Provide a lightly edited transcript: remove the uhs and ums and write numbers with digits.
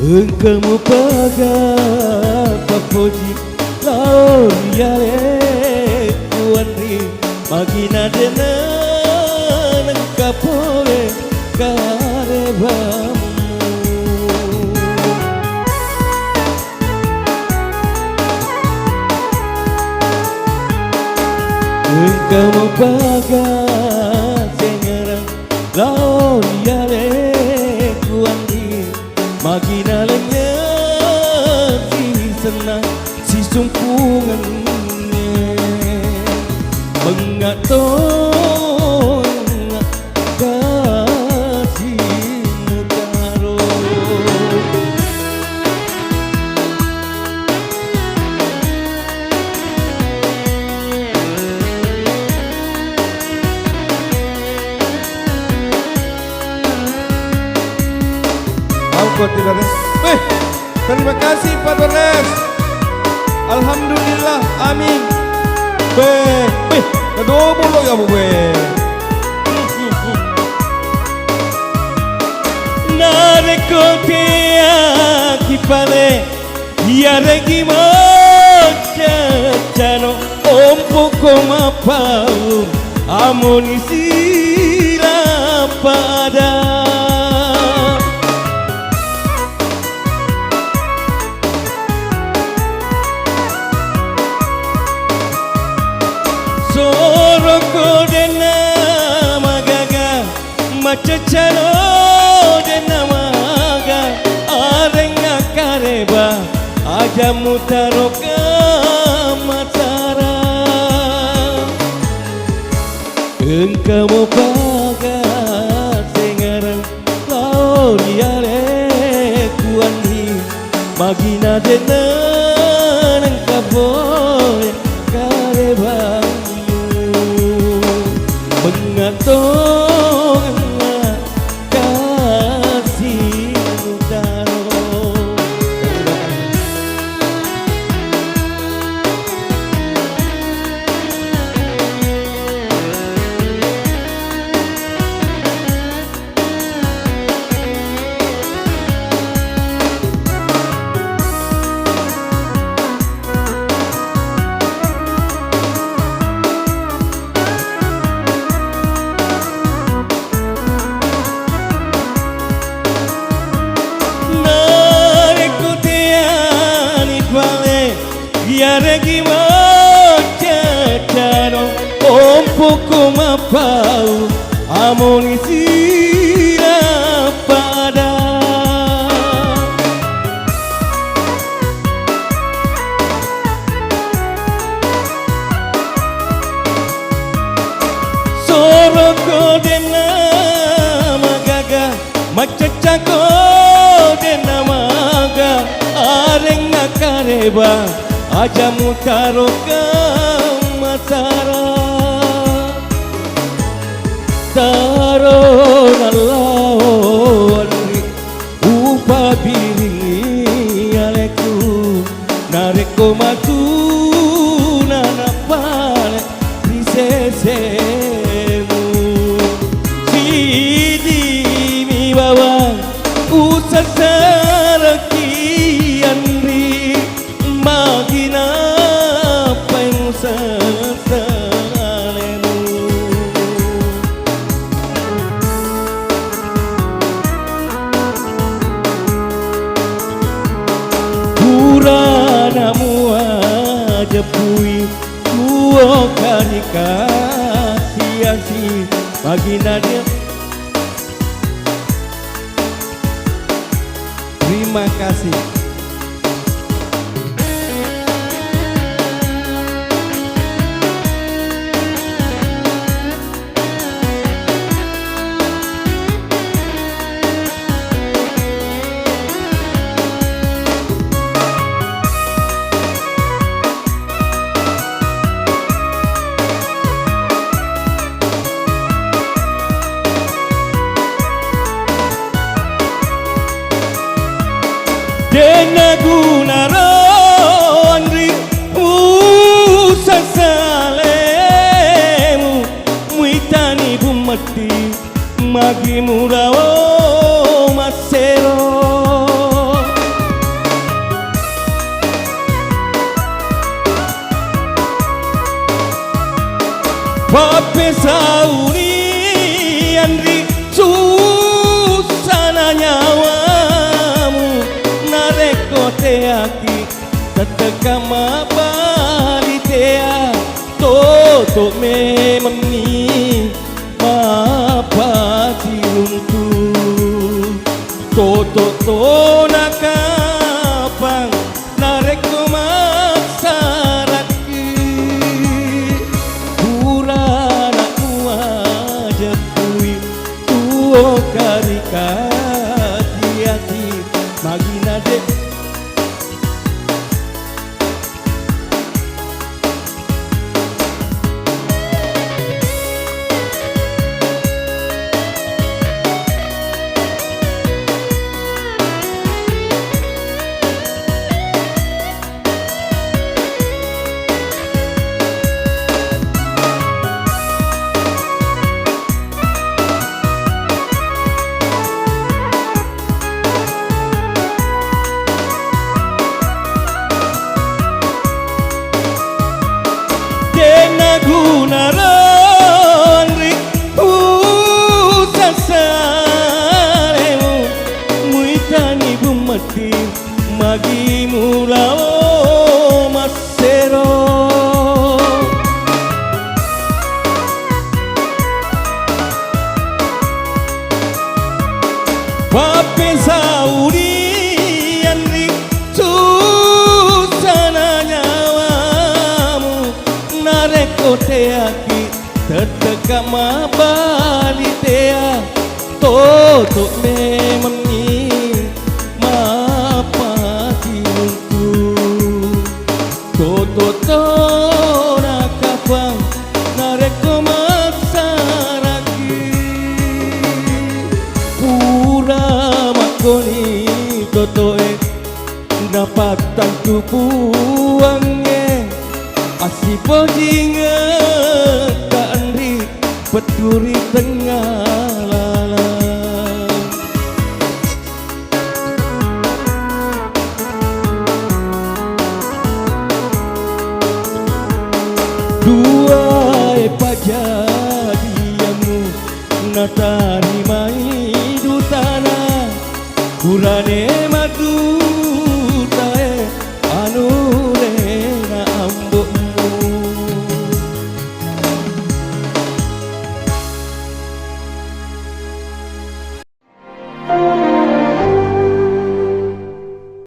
Engkau pagar papoji laon yale kuanri magina dena nengkapole karebamu. Engkau pagar sengerang laon yale kuanri magina lenya si senang si sumpungannya mengatong kasihmu karo. Terima kasih Pak Dornes. Alhamdulillah, amin. Kedua mulu ya Bu. Nareko tia kipale yaregi mocha chano ompo koma pau amunisi pada. Soroko dena magaga macacano dena maga arenga kareba aja mutaroka matara. Engkau paga sengarang laon yale kuandi magina dena nengkapole kareba mengatong kasihmu karo. Yaregi mocha chano ompo koma pau amunisi pada. Soroko dena magaga macacako dena maga arenga kareba aja mutaroka matara. Taron Allah upabiringi aleku nareko matu nanapale prisesemu sidi mi bawa usasara kianri magina pengusasalemu. Puranamu aja pui kuo karika siasi magina dia. Terima kasih. Dena guna rondri usasalemu muitani bumati magi murawo masero Pape sauri andri susana nyawamu narekote aki tetekama balitea toto memeni mapati untuk toto nakapang nareko maksaraki purana kuaja kui tuo karika hati magina de guna rondri usasalemu muitani bumati magi murao masero Pape sauri andri susana nyawamu narekote aki tetekama balitea toto memeni mapati untuk toto nakapang nareko maksaraki pura makoni totoe napatan tupuangnya Asi pojinga kaandri peturi tengah lalang Dua pajadiamu natari mai dutana Kurane